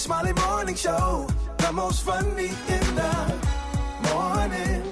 Smiley Morning Show, the most funny in the morning.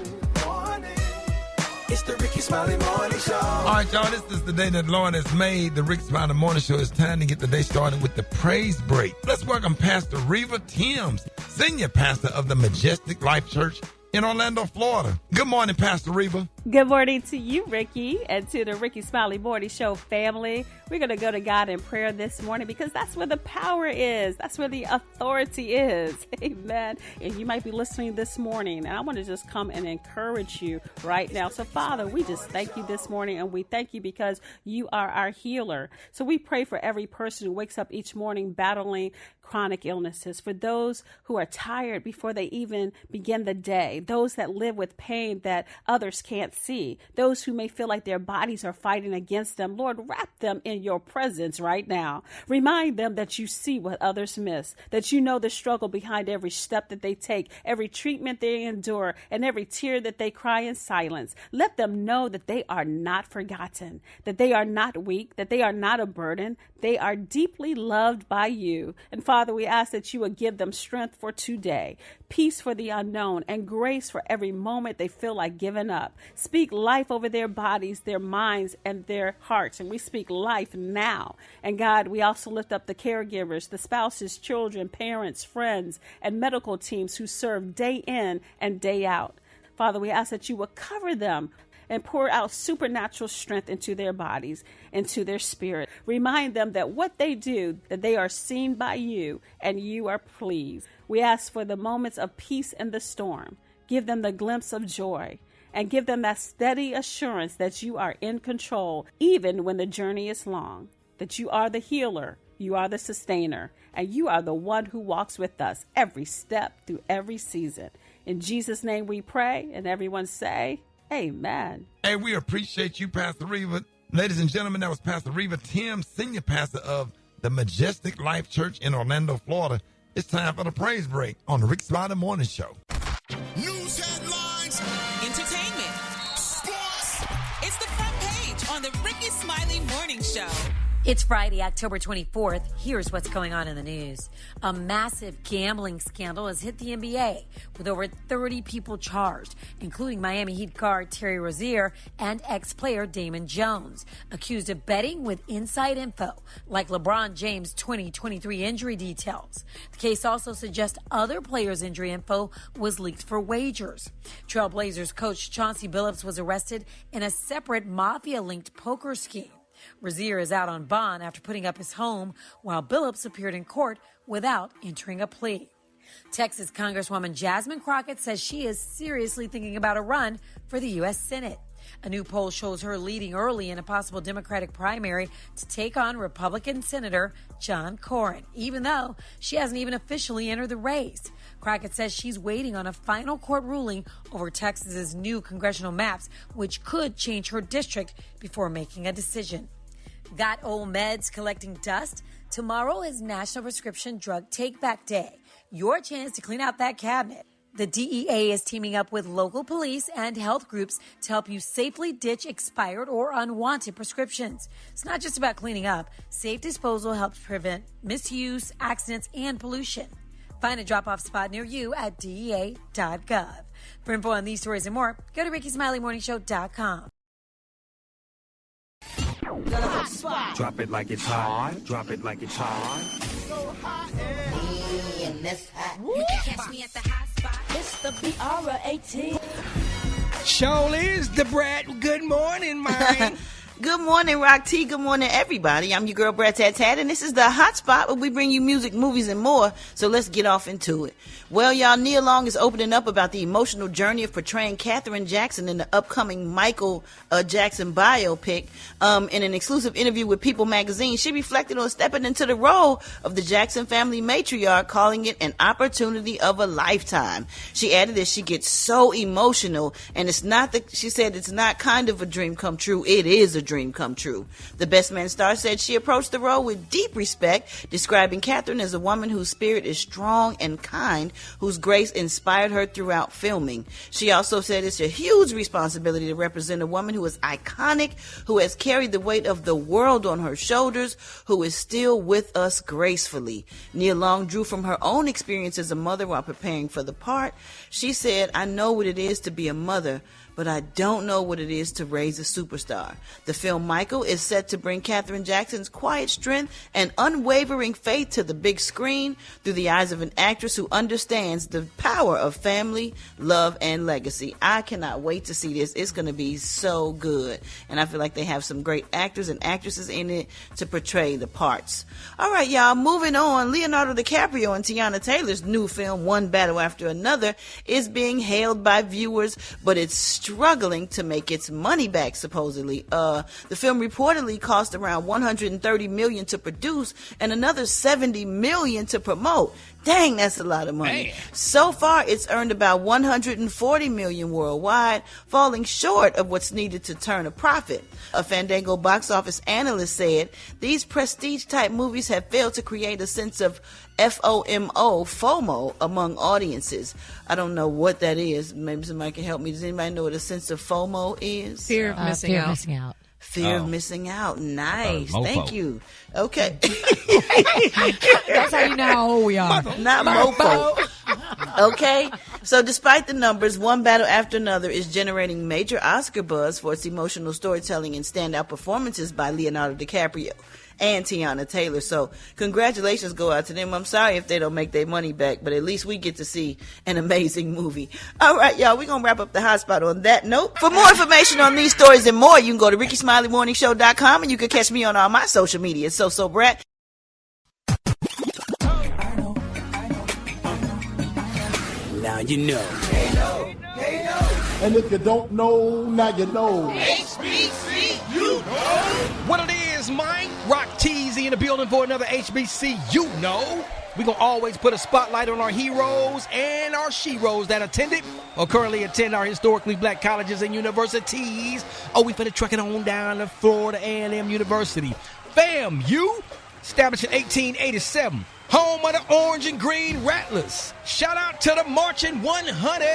It's the Rickey Smiley Morning Show. All right, y'all, this is the day that the Lord has made. The Rickey Smiley Morning Show. It's time to get the day started with the praise break. Let's welcome Pastor Riva Timms, Senior Pastor of the Majestic Life Church in Orlando, Florida. Good morning, Pastor Riva. Good morning to you, Ricky, and to the Rickey Smiley Morning Show family. We're going to go to God in prayer this morning because that's where the power is. That's where the authority is. Amen. And you might be listening this morning, and I want to just come and encourage you right now. So, Father, we just thank you this morning, and we thank you because you are our healer. So we pray for every person who wakes up each morning battling chronic illnesses, for those who are tired before they even begin the day, those that live with pain that others can't see, those who may feel like their bodies are fighting against them. Lord, wrap them in your presence right now. Remind them that you see what others miss, that you know the struggle behind every step that they take, every treatment they endure, and every tear that they cry in silence. Let them know that they are not forgotten, that they are not weak, that they are not a burden. They are deeply loved by you. And Father, we ask that you would give them strength for today, peace for the unknown, and grace for every moment they feel like giving up. Speak life over their bodies, their minds, and their hearts. And we speak life now. And God, we also lift up the caregivers, the spouses, children, parents, friends, and medical teams who serve day in and day out. Father, we ask that you would cover them and pour out supernatural strength into their bodies, into their spirit. Remind them that what they do, that they are seen by you and you are pleased. We ask for the moments of peace in the storm. Give them the glimpse of joy and give them that steady assurance that you are in control, even when the journey is long, that you are the healer, you are the sustainer, and you are the one who walks with us every step through every season. In Jesus' name we pray, and everyone say, amen. Hey, we appreciate you, Pastor Riva. Ladies and gentlemen, that was Pastor Riva Timms, Senior Pastor of the Majestic Life Church in Orlando, Florida. It's time for the praise break on the Rickey Smiley Morning Show. News headlines, entertainment, sports. It's the front page on the Rickey Smiley Morning Show. It's Friday, October 24th. Here's what's going on in the news. A massive gambling scandal has hit the NBA with over 30 people charged, including Miami Heat guard Terry Rozier and ex-player Damon Jones, accused of betting with inside info, like LeBron James' 2023 injury details. The case also suggests other players' injury info was leaked for wagers. Trailblazers coach Chauncey Billups was arrested in a separate mafia-linked poker scheme. Rozier is out on bond after putting up his home, while Billups appeared in court without entering a plea. Texas Congresswoman Jasmine Crockett says she is seriously thinking about a run for the U.S. Senate. A new poll shows her leading early in a possible Democratic primary to take on Republican Senator John Cornyn, even though she hasn't even officially entered the race. Crockett says she's waiting on a final court ruling over Texas's new congressional maps, which could change her district before making a decision. Got old meds collecting dust? Tomorrow is National Prescription Drug Take Back Day. Your chance to clean out that cabinet. The DEA is teaming up with local police and health groups to help you safely ditch expired or unwanted prescriptions. It's not just about cleaning up. Safe disposal helps prevent misuse, accidents, and pollution. Find a drop-off spot near you at DEA.gov. For info on these stories and more, go to RickeySmileyMorningShow.com. Drop it like it's hot. Drop it like it's hot. so hot. In this hot. You can catch me at the hot spot. It's the BRAT. Show is the Brat. Good morning, man. Good morning, Rock T. Good morning, everybody. I'm your girl, Brat Tat Tat, and this is the Hot Spot where we bring you music, movies, and more. So let's get off into it. Well, y'all, Nia Long is opening up about the emotional journey of portraying Katherine Jackson in the upcoming Michael Jackson biopic. In an exclusive interview with People magazine, she reflected on stepping into the role of the Jackson family matriarch, calling it an opportunity of a lifetime. She added that she gets so emotional, and she said it's not kind of a dream come true. It is a dream come true. The Best Man star said she approached the role with deep respect, describing Catherine as a woman whose spirit is strong and kind, whose grace inspired her throughout filming. She also said it's a huge responsibility to represent a woman who is iconic, who has carried the weight of the world on her shoulders, who is still with us gracefully. Nia Long drew from her own experience as a mother while preparing for the part. She said, "I know what it is to be a mother, but I don't know what it is to raise a superstar." The film Michael is set to bring Katherine Jackson's quiet strength and unwavering faith to the big screen through the eyes of an actress who understands the power of family, love, and legacy. I cannot wait to see this. It's going to be so good. And I feel like they have some great actors and actresses in it to portray the parts. All right, y'all, moving on. Leonardo DiCaprio and Teyana Taylor's new film, One Battle After Another, is being hailed by viewers, but it's struggling to make its money back, supposedly. The film reportedly cost around $130 million to produce and another $70 million to promote. Dang, that's a lot of money. Man. So far, it's earned about $140 million worldwide, falling short of what's needed to turn a profit. A Fandango box office analyst said, "These prestige-type movies have failed to create a sense of FOMO among audiences." I don't know what that is. Maybe somebody can help me. Does anybody know what a sense of FOMO is? Fear of missing out. Fear of missing out. Nice. Thank you. Okay. That's how you know how old we are. Not mofo. Okay. So despite the numbers, One Battle After Another is generating major Oscar buzz for its emotional storytelling and standout performances by Leonardo DiCaprio and Teyana Taylor. So congratulations go out to them. I'm sorry if they don't make their money back, but at least we get to see an amazing movie. All right, y'all, we're going to wrap up the hot spot on that note. For more information on these stories and more, you can go to RickySmileyMorningShow.com, and you can catch me on all my social media. So Brat. Now you know. And if you don't know, now you know. HBCU. What it is, Mike? Rock Teasy in the building for another HBCU. Know. We're going to always put a spotlight on our heroes and our sheroes that attended or currently attend our historically black colleges and universities. Oh, we finna truck it on down to Florida A&M University. FAMU, established in 1887. Home of the orange and green Rattlers. Shout out to the Marching 100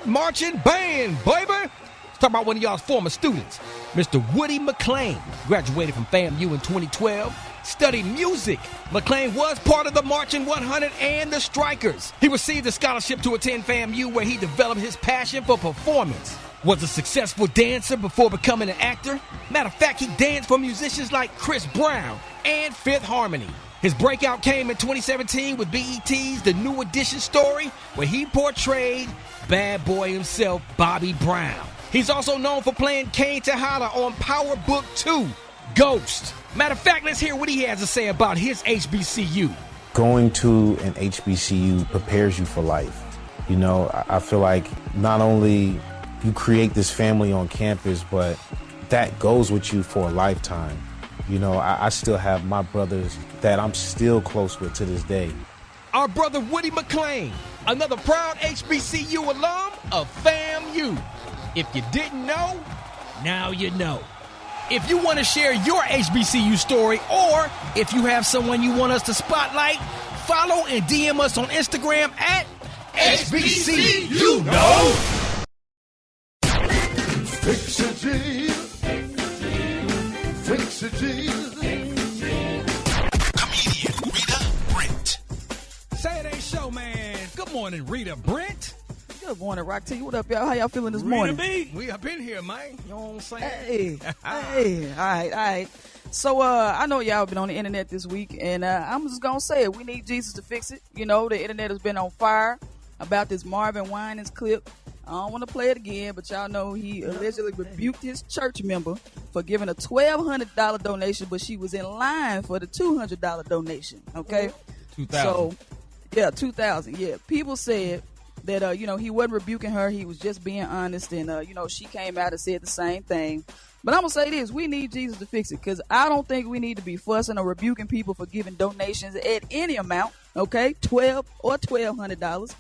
Marching Band, baby. Let's talk about one of y'all's former students, Mr. Woody McLean. Graduated from FAMU in 2012. Studied music. McLean was part of the Marching 100 and the Strikers. He received a scholarship to attend FAMU where he developed his passion for performance. Was a successful dancer before becoming an actor. Matter of fact, he danced for musicians like Chris Brown and Fifth Harmony. His breakout came in 2017 with BET's The New Edition story, where he portrayed bad boy himself, Bobby Brown. He's also known for playing Kane Tejada on Power Book 2, Ghost. Matter of fact, let's hear what he has to say about his HBCU. Going to an HBCU prepares you for life. You know, I feel like not only you create this family on campus, but that goes with you for a lifetime. You know, I still have my brothers that I'm still close with to this day. Our brother Woody McLean, another proud HBCU alum of FAMU. If you didn't know, now you know. If you want to share your HBCU story, or if you have someone you want us to spotlight, follow and DM us on Instagram at HBCU Know. Fix it, Jesus. Fix it, Jesus. Comedian Rita Brent. Saturday show, man. Good morning, Rita Brent. Good morning, Rock T. What up, y'all? How y'all feeling this morning? We up in here, man. You know what I'm saying? Hey. All right. So, I know y'all been on the internet this week, and I'm just going to say it. We need Jesus to fix it. You know, the internet has been on fire about this Marvin Winans clip. I don't want to play it again, but y'all know he allegedly rebuked his church member for giving a $1,200 donation, but she was in line for the $200 donation, okay? $2,000. So, yeah, $2,000, yeah. People said that, he wasn't rebuking her. He was just being honest. And, she came out and said the same thing. But I'm going to say this. We need Jesus to fix it, because I don't think we need to be fussing or rebuking people for giving donations at any amount, okay, $1,200 or $1,200.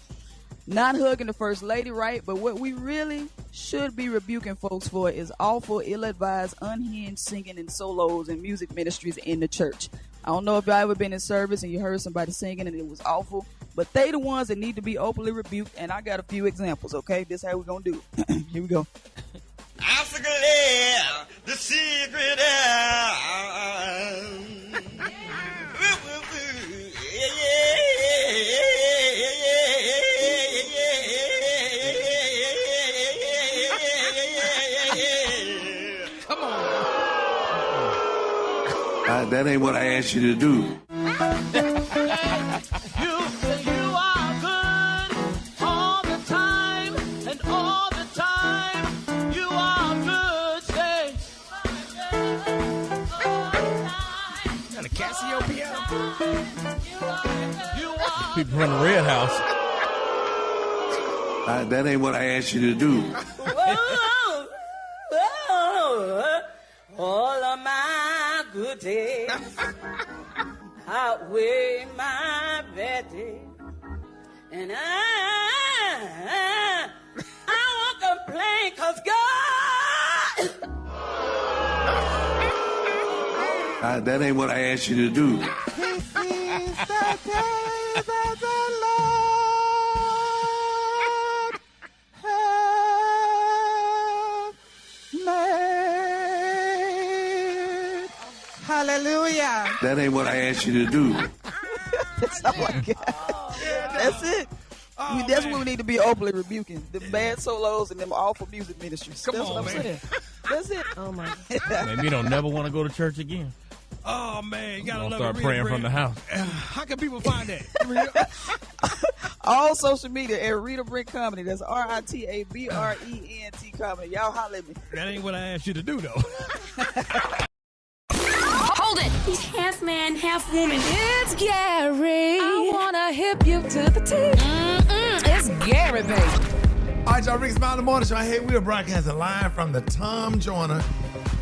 not hugging the first lady, right? But what we really should be rebuking folks for is awful, ill-advised, unhinged singing and solos and music ministries in the church. I don't know if y'all ever been in service and you heard somebody singing and it was awful, but they the ones that need to be openly rebuked, and I got a few examples, okay? This is how we're going to do it. Here we go. Africa air, the secret air. Come on. That ain't what I asked you to do. You are good all the time, and all the time you are good. Say, Got a Casio piano. People from the Red House. That ain't what I asked you to do. all of my good days outweigh my bad days, and I won't complain, 'cause God. That ain't what I asked you to do. This is the day that the Lord has made. Hallelujah. That ain't what I asked you to do. That's all I got. That's it. That's what we need to be openly rebuking. The bad solos and them awful music ministries. That's what I'm saying. That's it. Oh my Maybe you don't never want to go to church again. Oh, man. You got to love Start it. praying from the house. How can people find that? All social media at Rita Brent Comedy. That's RITABRENT Comedy. Y'all holler at me. That ain't what I asked you to do, though. Hold it. He's half man, half woman. It's Gary. I wanna hip you to the teeth. It's Gary, baby. All right, y'all, Rickey Smiley Morning Show. Hey, we are broadcasting live from the Tom Joyner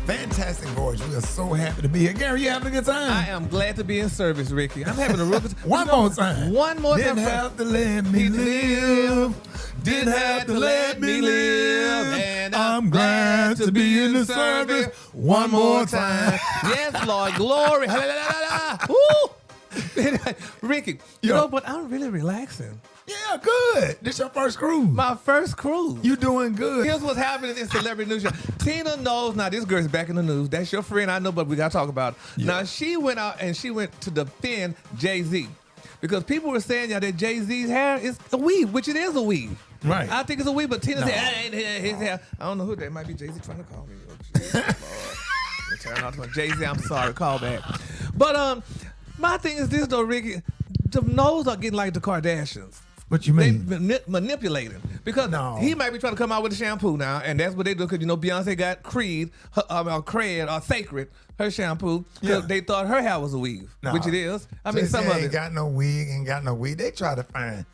Fantastic Voyage. We are so happy to be here. Gary, you having a good time? I am glad to be in service, Ricky. I'm having a real good time. One more time. One more time. Didn't have to let me live. Didn't have to let me live. And I'm glad to be in the service one more time. Yes, Lord. Glory. Woo! Ricky, you know, but I'm really relaxing. Yeah, good. This your first cruise. My first cruise. You doing good. Here's what's happening in celebrity news. Tina knows. Now, this girl's back in the news. That's your friend, I know, but we got to talk about it. Yeah. Now, she went out and she went to defend Jay-Z. Because people were saying that Jay-Z's hair is a weave, which it is a weave. Right. I think it's a weave, but Tina said, ain't his hair. I don't know who that might be. Jay-Z trying to call me. Oh, turn off to my Jay-Z. I'm sorry. Call back. But my thing is this, though, Ricky. The nose are getting like the Kardashians. What you mean? They manipulating. Because he might be trying to come out with a shampoo now, and that's what they do. Because, you know, Beyonce got Creed, Sacred, her shampoo, because they thought her hair was a weave, which it is. I mean, some of it. Ain't got no wig, ain't got no weave. They try to find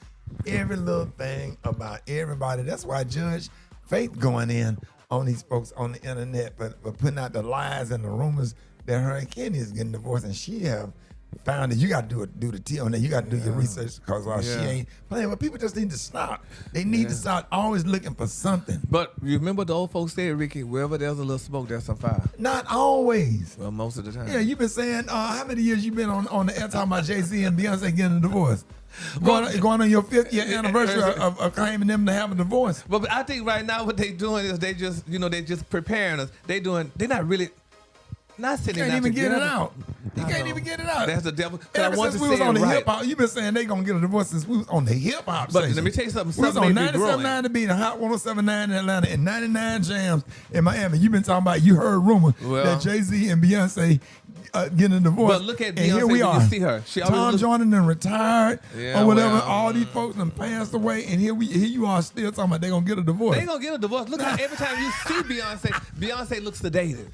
every little thing about everybody. That's why Judge Faith going in on these folks on the internet, but putting out the lies and the rumors that her and Kenny is getting divorced, and she have found it. You got to do the tea on that. You got to do your research, because she ain't playing. But people just need to stop. They need to stop always looking for something. But you remember the old folks said, Ricky, wherever there's a little smoke, there's some fire. Not always. Well, most of the time. Yeah, you've been saying, how many years you been on the air talking about Jay-Z and Beyonce getting a divorce? Going on your 5th year anniversary of claiming them to have a divorce. But I think right now what they doing is they just preparing us. They're not really. Not sitting You can't down even get together. it out. You can't even get it out. That's the devil. Ever since we was on the hip hop, you've been saying they gonna get a divorce since we was on the hip hop. But let me tell you something. We was on Something may be growing. 97.9 to be the Hot 107.9 in Atlanta and 99 Jams in Miami. You've been talking about, you heard rumors that Jay-Z and Beyonce getting a divorce. But look at and Beyonce here we when are. you see her. She Tom Joyner done retired or whatever. well, all these folks done passed away, and here you are still talking about they gonna get a divorce. They gonna get a divorce. Look how every time you see Beyonce looks sedated.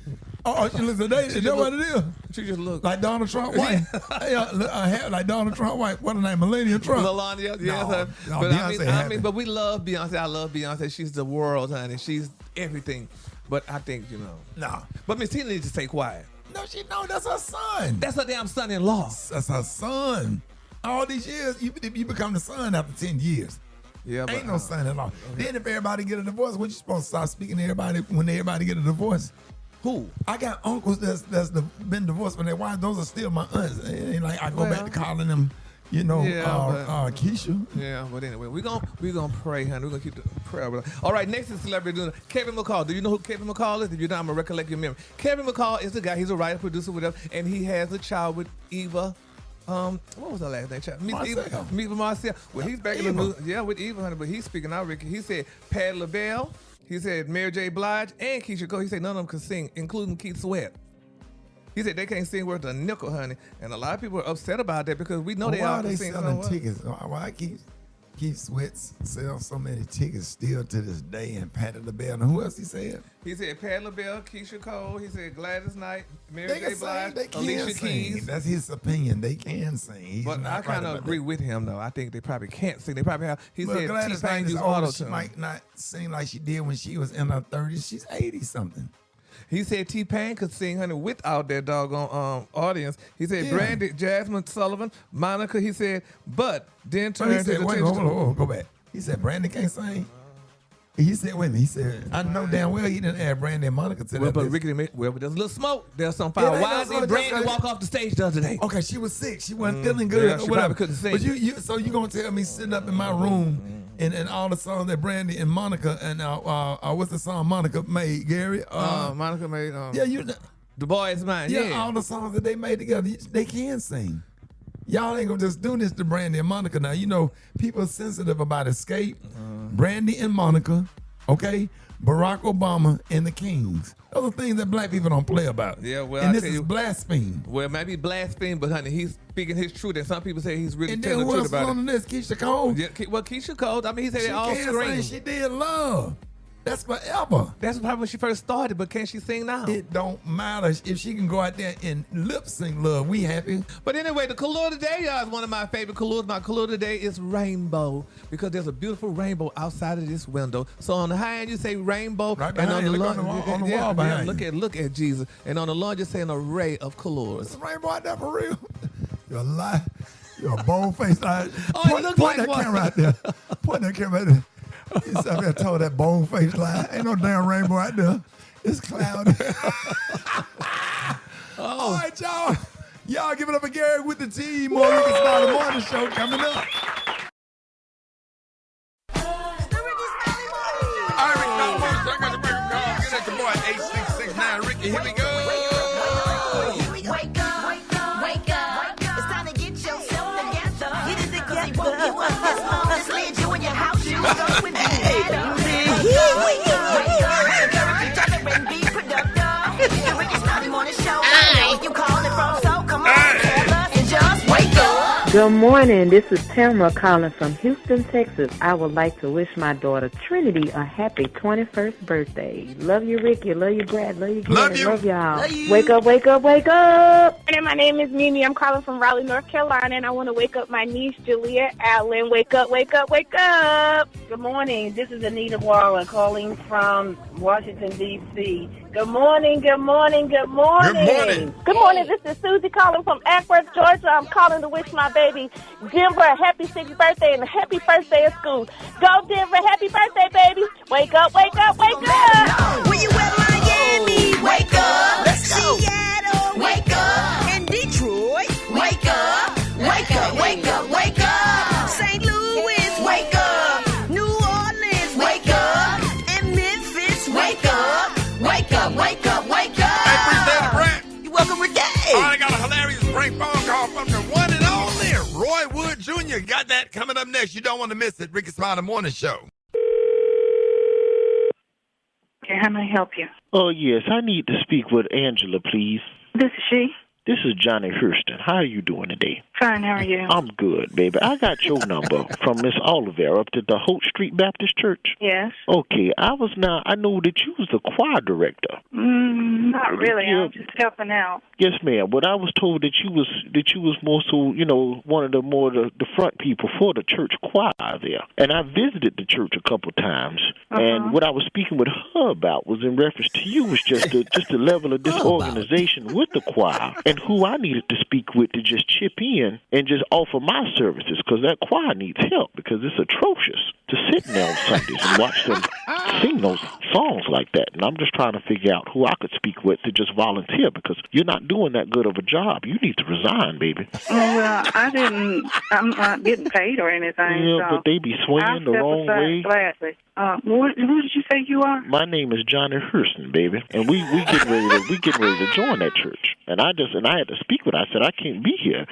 Oh, she looks sedated. Is that what it is? She just looks like Donald Trump white. Like Donald Trump white. What her name? Melania Trump. Melania, yes. No, But Beyonce but we love Beyonce. I love Beyonce. She's the world, honey. She's everything. But I think, No. But Miss Tina needs to stay quiet. No, that's her son. That's her damn son-in-law. That's her son. All these years, you become the son after 10 years. Yeah, Ain't no son-in-law. Then if everybody get a divorce, what you supposed to start speaking to everybody when everybody get a divorce? Who? I got uncles that's been divorced from their wives. Those are still my aunts. It ain't like I go back to calling them, Keisha. Yeah, but anyway, we gonna pray, honey. We're gonna keep the prayer. All right, next is celebrity doing Kevin McCall. Do you know who Kevin McCall is? If you're not, I'm gonna recollect your memory. Kevin McCall is the guy. He's a writer, producer, whatever, and he has a child with Eva. What was her last name? Miss Marcel. Well, he's back in the news. Yeah, with Eva, honey. But he's speaking out, Ricky. He said Patti LaBelle. He said Mary J. Blige and Keisha Cole. He said none of them can sing, including Keith Sweat. He said they can't sing worth a nickel, honey. And a lot of people are upset about that because we know they all can sing. Why are they selling tickets? Why Keith Sweat sells so many tickets still to this day, and Patti LaBelle? And who else he said? He said Patti LaBelle, Keisha Cole. He said Gladys Knight, Mary J. Blige, Alicia Keys. That's his opinion. They can sing. But I kind of agree with him, though. I think they probably can't sing. They probably have. He said T-Pain used auto-tune. She might not sing like she did when she was in her 30s. She's 80-something. He said T-Pain could sing, honey, without that doggone audience. He said Brandy, Jasmine Sullivan, Monica. He said, but then turned his attention. Hold, go back. He said Brandy can't sing. He said, wait a minute. He said, I know damn well he didn't add Brandy and Monica to that. But Ricky, there's a little smoke. There's some fire. Why did Brandy walk off the stage the other day? Okay, she was sick. She wasn't feeling good. Yeah, she probably couldn't sing. But so you gonna tell me sitting up in my room and all the songs that Brandy and Monica and what's the song Monica made, Gary? Monica made. The Boy Is Mine. Yeah, all the songs that they made together, they can sing. Y'all ain't gonna just do this to Brandy and Monica now. You know, people are sensitive about Escape, Brandy and Monica, okay? Barack Obama and the Kings. Those are things that black people don't play about. Yeah, well, and this is blaspheme. Well, it might be blaspheme, but honey, he's speaking his truth. And some people say he's really and telling the truth about it. And then who else on this? Keisha Cole? Yeah, well, Keisha Cole. I mean, he said they all scream. She did Love. That's forever. That's probably when she first started, but can she sing now? It don't matter. If she can go out there and lip sync Love, we happy. But anyway, the color today, y'all, is one of my favorite colors. My color today is rainbow because there's a beautiful rainbow outside of this window. So on the high end, you say rainbow. Right behind and on the wall behind look at Jesus. And on the lawn, just say an array of colors. It's a rainbow out there for real. You're a lie. You're a bold-faced lie. Point that camera out there. Point that camera out there. You sat there told that bold-faced lie. Ain't no damn rainbow out there. It's cloudy. All right, y'all. Y'all give it up for Gary with the team. More Rickey Smiley Morning Show coming up. All right, Rickey Smiley Morning Show. I got the record call. Get at your boy 8669 Ricky. Here we go. Wake up, wake up, wake up. It's time to get yourself together. Get it because he woke you up this morning, slid you in your house, you was going with me. Wake up, wake up, together and be productive. The Rickey Smiley Morning Show. I know you calling from, so come on, tell us and just wake up. Good morning. This is Tamara calling from Houston, Texas. I would like to wish my daughter Trinity a happy 21st birthday. Love you, Ricky. Love you, Brad. Love you, Gary. Love y'all. Love you. Wake up, wake up, wake up. My name is Mimi. I'm calling from Raleigh, North Carolina, and I want to wake up my niece, Julia Allen. Wake up, wake up, wake up. Good morning. This is Anita Warren calling from Washington, D.C. Good morning, good morning, good morning. Good morning. Good morning. This is Susie calling from Ackworth, Georgia. I'm calling to wish my baby Denver a happy 6th birthday and a happy first day of school. Go Denver. Happy birthday, baby. Wake up, wake up, wake up. When you at Miami, wake up. Let's go. Seattle, wake up. And Detroit, wake up. Wake up, wake up, wake up. St. Louis, wake up. New Orleans, wake up. And Memphis, wake up. Wake up, wake up, wake up. Hey, appreciate it, Brent. You're welcome, Ricky. I got a hilarious prank phone call from the one and only Roy Wood Jr. Got that coming up next. You don't want to miss it. Rickey Smiley Morning Show. Okay, how may I help you? Oh, yes. I need to speak with Angela, please. This is she. This is Johnny Hurston. How are you doing today? Fine, how are you? I'm good, baby. I got your number from Miss Oliver up to the Holt Street Baptist Church. Yes. Okay, I know that you was the choir director. Not really. Yeah. I'm just helping out. Yes, ma'am. But I was told that you was more so, one of the front people for the church choir there. And I visited the church a couple times. And what I was speaking with her about was in reference to you was just the level of disorganization with the choir and who I needed to speak with to just chip in in and just offer my services, because that choir needs help, because it's atrocious to sit there on Sundays and watch them sing those songs like that. And I'm just trying to figure out who I could speak with to just volunteer, because you're not doing that good of a job. You need to resign, baby. Well, I'm not getting paid or anything. Yeah, so but they be swinging the wrong way. Gladly. Who did you say you are? My name is Johnny Hurston, baby, and we getting ready to join that church. And I had to speak with her. I said, I can't be here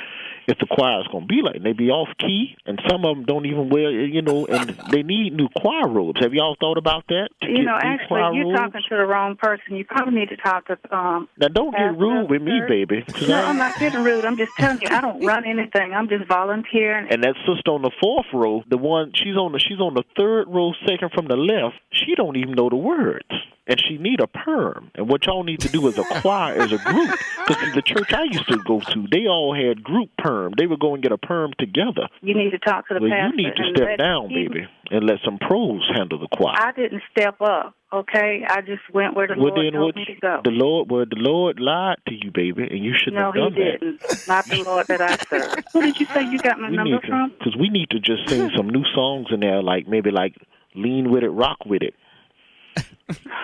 if the choir is going to be like, and they be off key, and some of them don't even wear, and they need new choir robes. Have y'all thought about that? Actually, you're talking to the wrong person. You probably need to talk to. Now, don't get rude with me, baby. No, I'm not getting rude. I'm just telling you, I don't run anything. I'm just volunteering. And that sister on the fourth row, the one she's on the third row, second from the left. She don't even know the words. And she need a perm. And what y'all need to do as a choir, as a group, because the church I used to go to, they all had group perm. They would go and get a perm together. You need to talk to the pastor. You need to step down, baby, and let some pros handle the choir. I didn't step up, okay? I just went where the Lord told me to go. The Lord lied to you, baby, and you shouldn't have done that. No, he didn't. Not the Lord that I serve. Who did you say you got my number from? Because we need to just sing some new songs in there, like maybe like Lean With It, Rock With It.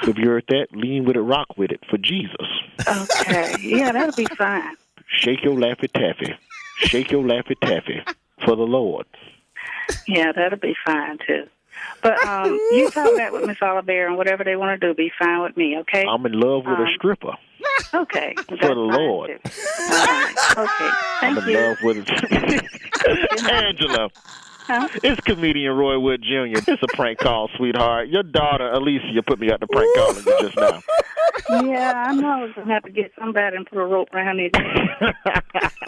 If you heard that, Lean With It, Rock With It for Jesus. Okay. Yeah, that'll be fine. Shake your Laffy Taffy. Shake your Laffy Taffy for the Lord. Yeah, that'll be fine, too. But you talk that with Miss Oliver, and whatever they want to do, be fine with me, okay? I'm in love with a stripper. Okay. For the Lord. Okay. Thank I'm in love with Angela. Huh? It's comedian Roy Wood Jr. It's a prank call, sweetheart. Your daughter, Alicia, put me out the prank calling you just now. Yeah, I know I was going to have to get somebody and put a rope around it.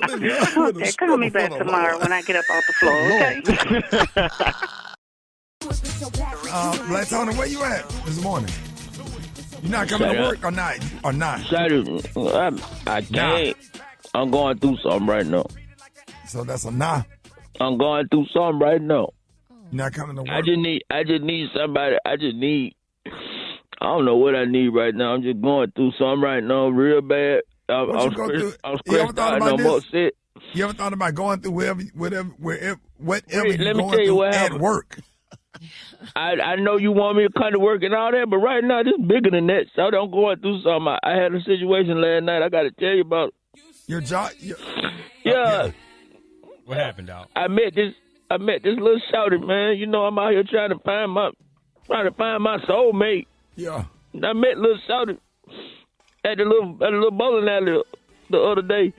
Okay, call me back tomorrow when I get up off the floor, okay? Black Tony, where you at this morning? You not coming to work or not? I can't. I'm going through something right now. So that's a nah. I'm going through something right now. You're not coming to work? I just need somebody. I don't know what I need right now. I'm just going through something right now real bad. I'm stressed out and I'm upset. You ever thought about going through whatever you're let me going tell you through what at happened. work? I know you want me to come to work and all that, but right now this is bigger than that. So I'm going through something. I had a situation last night. I got to tell you about it. Your job? Yeah. What happened, dog? I met this little shouty, man. You know, I'm out here trying to find my soulmate. Yeah. And I met little shouty at the little bowling alley the other day.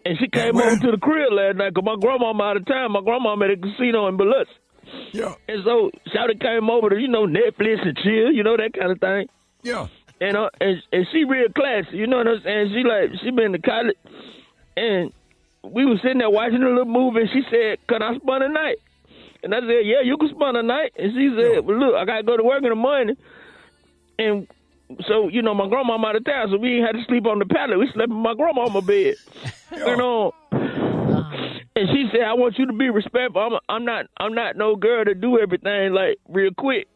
And she came over to the crib last night because my grandmama out of town. My grandmama at a casino in Biloxi. Yeah. And so shouty came over to, Netflix and chill, that kind of thing. Yeah. And she real classy, you know what I'm saying? She been to college. And we was sitting there watching a little movie, and she said, "Can I spend a night?" And I said, "Yeah, you can spend a night." And she said, "Well, look, I got to go to work in the morning." And so, my grandma out of town, so we ain't had to sleep on the pallet. We slept in my grandma's bed. And she said, "I want you to be respectful. I'm not no girl to do everything like real quick."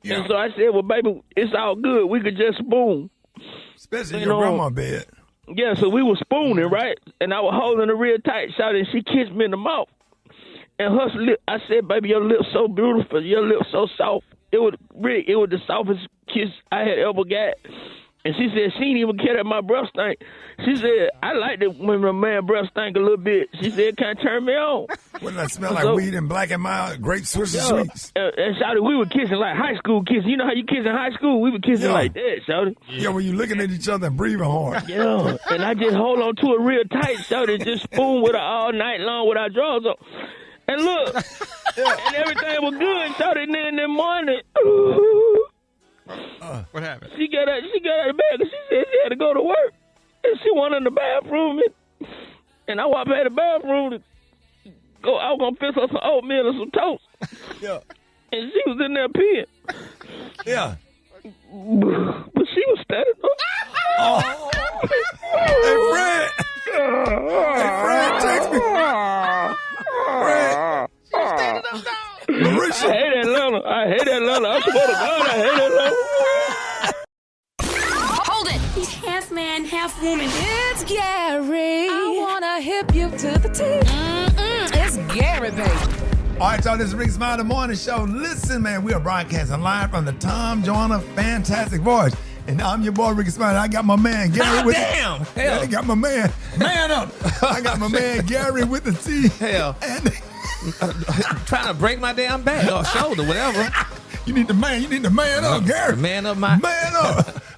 Yeah. And so I said, "Well, baby, it's all good. We could just spoon." Especially your grandma's bed. Yeah, so we were spooning, right? And I was holding her real tight, shouting, and she kissed me in the mouth. And her lip, I said, "Baby, your lips so beautiful. Your lips so soft." It was the softest kiss I had ever got. And she said she didn't even care that my breath stank. She said, "I like it when a man breath stank a little bit." She said, "It can't turn me on." Wouldn't that smell like weed and Black and Mild, grape Swisher Sweets? And shouty, we were kissing like high school kissing. You know how you kiss in high school? We were kissing like that, shouty. Yeah, when you looking at each other and breathing hard. Yeah, and I just hold on to it real tight, shouty, just spoon with her all night long with our drawers on. And look, and everything was good, shouty, and then in the morning, what happened? She got out of bed because she said she had to go to work. And she went in the bathroom, and I walked out of the bathroom to go. I was going to fix her some oatmeal and some toast. Yeah. And she was in there peeing. Yeah. But she was standing up. Oh. Hey, Brent. Hey, Brent, text me. Brent. She's standing up, dog. I hate Atlanta. I swear to God, I hate Atlanta. Hold it. He's half man, half half woman. It's Gary. I wanna hip you to the T. It's Gary, baby. All right, y'all, this is Rickey Smiley Morning Show. Listen, man, we are broadcasting live from the Tom Joyner Fantastic Voice. And I'm your boy, Rickey Smiley. I got my man, Gary, with Damn! the... Hell. I got my man up. I got my man, Gary, with the T. Hell. And trying to break my damn back or shoulder, whatever. You need the man up, Gary. Man up.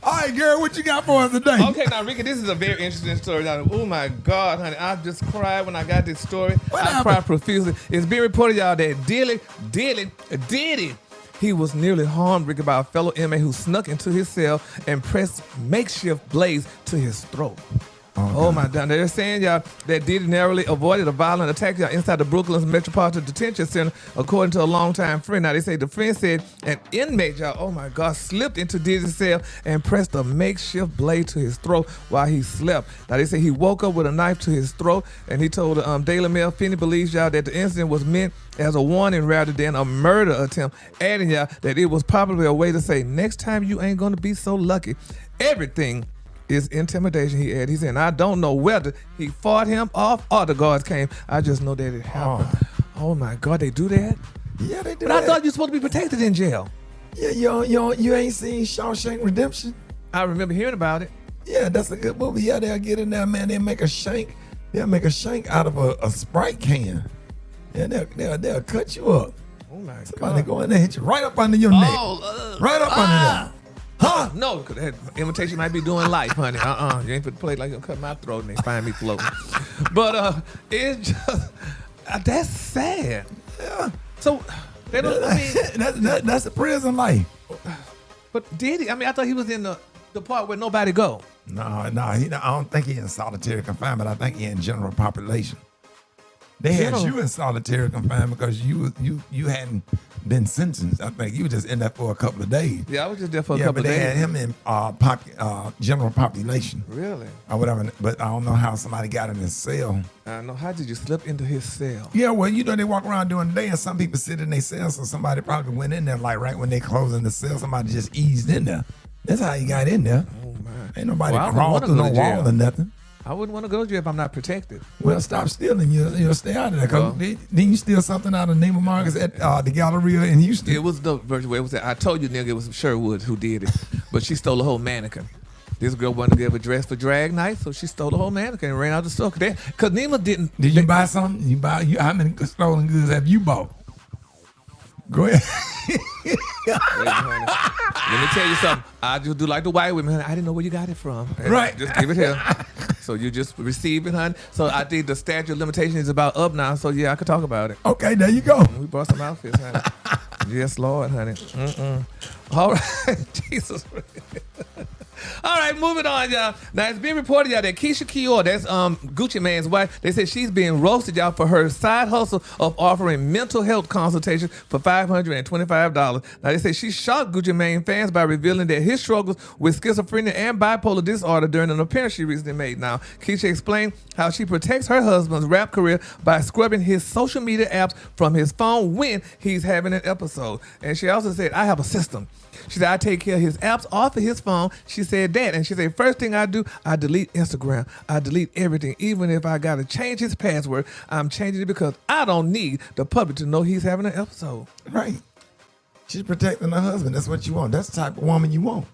All right, Gary, what you got for us today? Okay, now, Rickey, this is a very interesting story. Now, oh, my God, honey, I just cried when I got this story. I cried profusely. It's being reported, y'all, that Diddy, he was nearly harmed, Rickey, by a fellow inmate who snuck into his cell and pressed makeshift blades to his throat. Oh, my God. They're saying, y'all, that Diddy narrowly avoided a violent attack, y'all, inside the Brooklyn's Metropolitan Detention Center, according to a longtime friend. Now, they say the friend said an inmate, y'all, oh, my God, slipped into Diddy's cell and pressed a makeshift blade to his throat while he slept. Now, they say he woke up with a knife to his throat, and he told the Daily Mail, Finney believes, y'all, that the incident was meant as a warning rather than a murder attempt, adding, y'all, that it was probably a way to say, next time you ain't going to be so lucky. Everything is intimidation, he added. He said, I don't know whether he fought him off or the guards came. I just know that it happened. Oh my God, they do that? Yeah, they do But I thought you were supposed to be protected in jail. Yeah, you ain't seen Shawshank Redemption? I remember hearing about it. Yeah, that's a good movie. Yeah, they'll get in there, man. They'll make a shank out of a Sprite can. Yeah, they'll cut you up. Oh my God. Somebody go in there, hit you right up under your neck. Right up under there. Huh? No, because that imitation might be doing life, honey. You ain't put the plate like you'll cut my throat and they find me floating. But it's just, that's sad. Yeah. So, they don't, I mean. That's the prison life. But did he? I mean, I thought he was in the part where nobody go. No, I don't think he in solitary confinement. I think he in general population. They had you in solitary confinement because you hadn't been sentenced. I think you were just in there for a couple of days. Yeah, I was just there for a couple of days. They had him in general population. Really? Or whatever. But I don't know how somebody got in his cell. I know. How did you slip into his cell? Yeah, well, they walk around during the day, and some people sit in their cell, so somebody probably went in there, like right when they closed in the cell, somebody just eased in there. That's how he got in there. Oh, man. Ain't nobody crawled through no wall or nothing. I wouldn't want to go to jail if I'm not protected. Well, stop stealing. You'll stay out of there. Didn't you steal something out of Neiman Marcus at the Galleria in Houston? It was the version where it was. I told you, nigga, it was Sherwood who did it, but she stole a whole mannequin. This girl wanted to give a dress for drag night, so she stole the whole mannequin and ran out the store. Because Nima didn't. Did you buy something? How many stolen goods have you bought? Go ahead. Wait, honey. Let me tell you something. I just do like the white women, honey. I didn't know where you got it from. Right. Just give it here. So you just receive it, honey. So I think the statute of limitation is about up now. So yeah, I could talk about it. Okay, there you go. We brought some outfits, honey. Yes, Lord, honey. All right. Jesus. All right, moving on, y'all. Now, it's being reported, y'all, that Keisha Kior, that's Gucci Mane's wife, they said she's being roasted, y'all, for her side hustle of offering mental health consultations for $525. Now, they say she shocked Gucci Mane fans by revealing that his struggles with schizophrenia and bipolar disorder during an appearance she recently made. Now, Keisha explained how she protects her husband's rap career by scrubbing his social media apps from his phone when he's having an episode. And she also said, I have a system. She said, I take care of his apps off of his phone. She said that. And she said, first thing I do, I delete Instagram. I delete everything. Even if I got to change his password, I'm changing it because I don't need the public to know he's having an episode. Right. She's protecting her husband. That's what you want. That's the type of woman you want.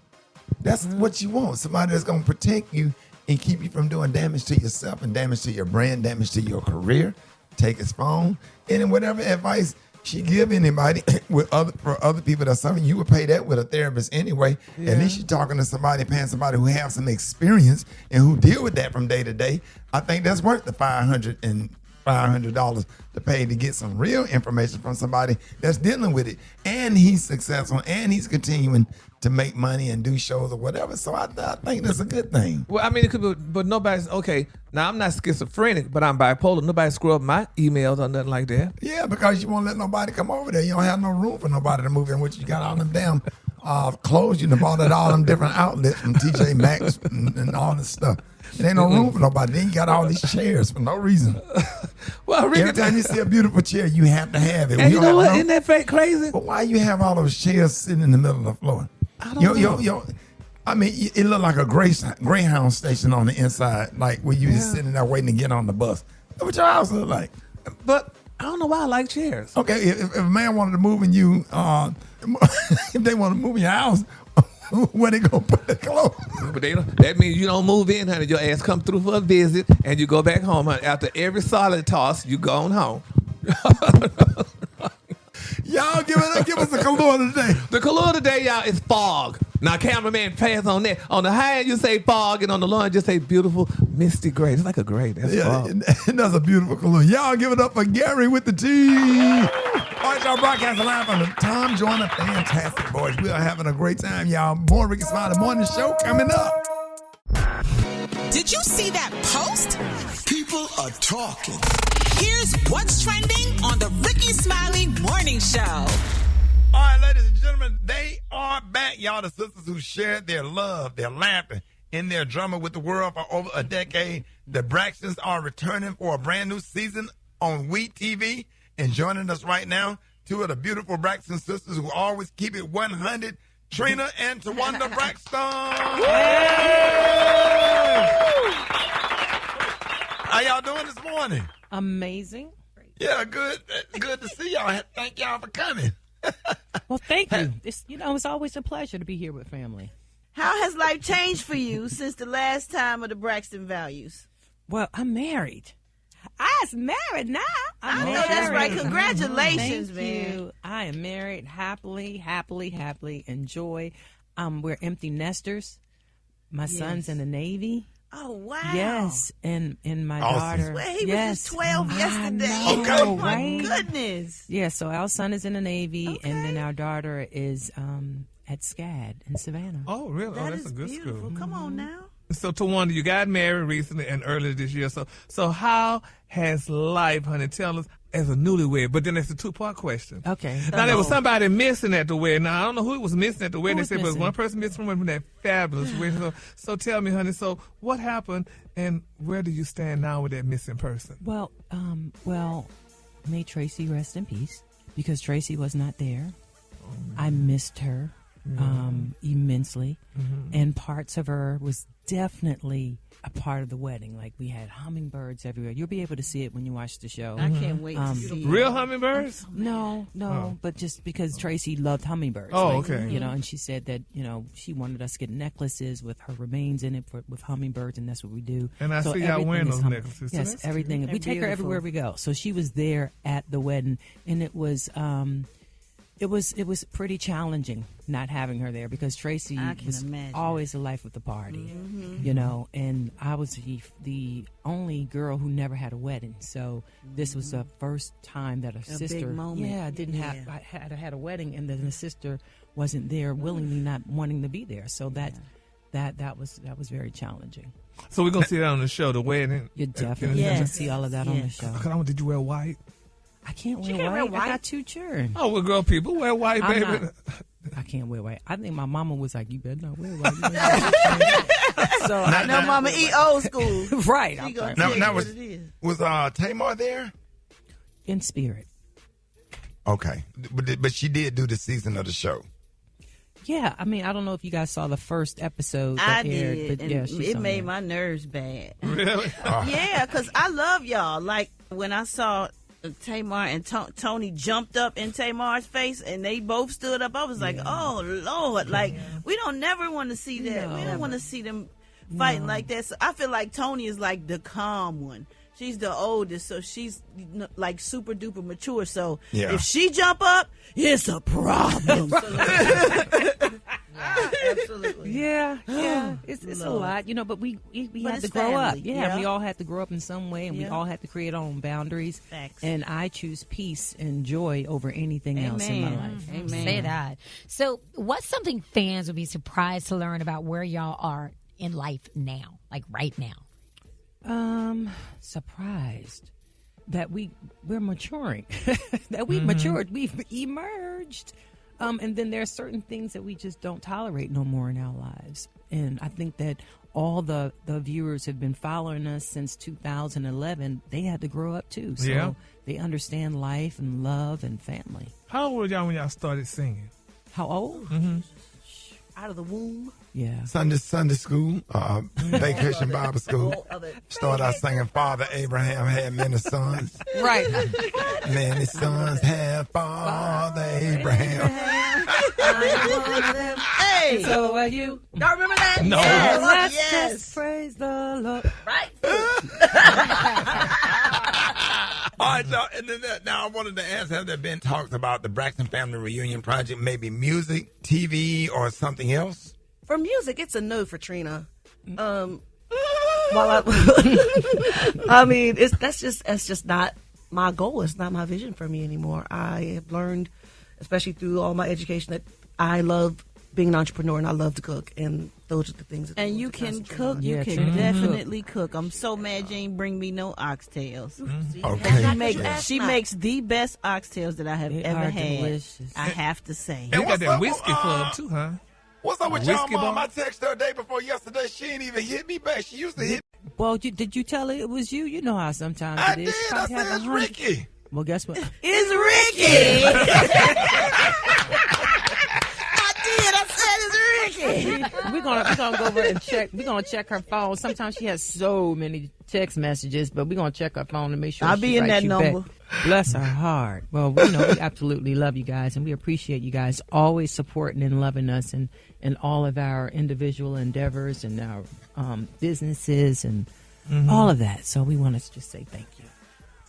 That's what you want. Somebody that's going to protect you and keep you from doing damage to yourself and damage to your brand, damage to your career. Take his phone. And then whatever advice she give anybody for other people that's something, you would pay that with a therapist anyway. Yeah. At least you're talking to somebody, paying somebody who have some experience and who deal with that from day to day. I think that's worth the $500 to pay to get some real information from somebody that's dealing with it. And he's successful and he's continuing to make money and do shows or whatever. So I think that's a good thing. Well, I mean, it could be, but nobody's, okay, now I'm not schizophrenic, but I'm bipolar. Nobody screw up my emails or nothing like that. Yeah, because you won't let nobody come over there. You don't have no room for nobody to move in, which you got all them damn clothes. You done bought at all them different outlets from TJ Maxx and all this stuff. There ain't no room for nobody. Then you got all these chairs for no reason. Well, every time you see a beautiful chair, you have to have it. And you know what? Isn't that crazy? But why you have all those chairs sitting in the middle of the floor? I don't know. I mean, it looked like a Greyhound station on the inside, like where you just sitting there waiting to get on the bus. What your house look like? But I don't know why I like chairs. Okay, if a man wanted to move in you, if they want to move in your house, where they gonna put the clothes? But that means you don't move in, honey. Your ass come through for a visit, and you go back home, honey. After every solid toss, you go on home. Y'all give us a color of the day. The color of the day, y'all, is fog. Now, cameraman, pass on that. On the high end, you say fog, and on the low end, just say beautiful misty gray. It's like a gray. That's fog. And that's a beautiful color. Y'all give it up for Gary with the T. All right, y'all, broadcasting live on the Tom Joyner Fantastic Boys. We are having a great time, y'all. More Rickey Smiley Morning Show coming up. Did you see that post? People are talking. Here's what's trending on the Rickey Smiley Morning Show. All right, ladies and gentlemen, they are back. Y'all, the sisters who shared their love, their laughter, and their drama with the world for over a decade. The Braxtons are returning for a brand new season on WE TV. And joining us right now, two of the beautiful Braxton sisters who always keep it 100, Trina and Towanda Braxton. How y'all doing this morning? Amazing. Yeah, good. Good to see y'all. Thank y'all for coming. Well, thank you. It's always a pleasure to be here with family. How has life changed for you since the last time of the Braxton values? Well, I'm married. I was married now. I know that's right. Congratulations, Thank man. you. I am married happily. Enjoy. We're empty nesters. My son's in the Navy. Oh, wow. Yes, and my daughter. Well, he was just 12 yesterday. Okay. Oh, my goodness. Yeah, so our son is in the Navy, and then our daughter is at SCAD in Savannah. Oh, really? That's a good beautiful. school. Come on now. So, Towanda, you got married recently and earlier this year. So how has life, honey? Tell us as a newlywed. But then it's a two-part question. Okay. Now, there was somebody missing at the wedding. Now, I don't know who was missing at the wedding. They said, but missing? one person missing from that fabulous wedding. So tell me, honey, so what happened and where do you stand now with that missing person? Well, may Tracy rest in peace because Tracy was not there. I missed her immensely, and parts of her was definitely a part of the wedding. Like we had hummingbirds everywhere. You'll be able to see it when you watch the show. I can't wait to see it. Real hummingbirds? No, but just because Tracy loved hummingbirds. Oh, okay. You know, and she said that, she wanted us to get necklaces with her remains in it with hummingbirds, and that's what we do. And I So see y'all wearing everything is those necklaces. So Yes, that's everything. cute. We take her everywhere we go. So she was there at the wedding, and it was pretty challenging not having her there because Tracy was always the life of the party, and I was the only girl who never had a wedding. So this was the first time that a sister, big moment. didn't have had a wedding, and then the sister wasn't there, willingly not wanting to be there. So that was very challenging. So we're gonna see that on the show, the wedding. You definitely can see all of that on the show. Did you wear white? I can't wear white. I got two children. Oh, well, girl, people wear white, baby. I can't wear white. I think my mama was like, "You better not wear white." So I know Mama eat old school. Right. Now was Tamar there? In spirit. Okay, but she did do the season of the show. Yeah, I mean, I don't know if you guys saw the first episode I that aired, did, but yeah, and she's it on made there. my nerves bad. Really? Yeah, because I love y'all. Like when I saw Tamar and Tony jumped up in Tamar's face and they both stood up, I was like, oh Lord, like we don't never want to see that. We don't want to see them fighting like that. So I feel like Tony is like the calm one. She's the oldest, so she's like super duper mature. So if she jump up, it's a problem. Absolutely. Yeah. It's a lot, but we have to grow up. Yeah, we all have to grow up in some way, and we all have to create our own boundaries. Facts. And I choose peace and joy over anything else in my life. Amen. Say that. So, what's something fans would be surprised to learn about where y'all are in life now, like right now? Surprised that we're maturing, that we've matured, we've emerged. And then there are certain things that we just don't tolerate no more in our lives. And I think that all the viewers have been following us since 2011. They had to grow up too. So they understand life and love and family. How old were y'all when y'all started singing? How old? out of the womb. Yeah. Sunday school, vacation Bible school. Start out singing, Father Abraham had many sons. Right. Many sons had Father Abraham. Hey. So are you? Y'all remember that? No. Yes. Let's Yes. just praise the Lord. Right. All right, so and then now I wanted to ask, have there been talks about the Braxton Family Reunion Project, maybe music, TV, or something else? For music, it's a no for Trina. I mean, that's just not my goal. It's not my vision for me anymore. I have learned, especially through all my education, that I love being an entrepreneur and I love to cook, and those are the things. That And you can cook. Yeah, You can Trina. definitely cook. I'm so mad you ain't bring me no oxtails. Okay. She makes the best oxtails that I have They ever are had. delicious. I have to say. You got that whiskey club too, huh? What's up with Whiskey y'all, Mom? bar? I texted her the day before yesterday. She ain't even hit me back. She used to hit me. Well, did you tell her it was you? You know how sometimes I it is. did. She I probably said had it's 100. Ricky. Well, guess what? It's Ricky. I said it's Ricky. We're gonna go over and check. We're gonna check her phone. Sometimes she has so many text messages, but we're gonna check her phone to make sure I'll she be in writes that you number. back. Bless her heart. Well, we absolutely love you guys, and we appreciate you guys always supporting and loving us, and all of our individual endeavors and our businesses and all of that. So we want to just say thank you.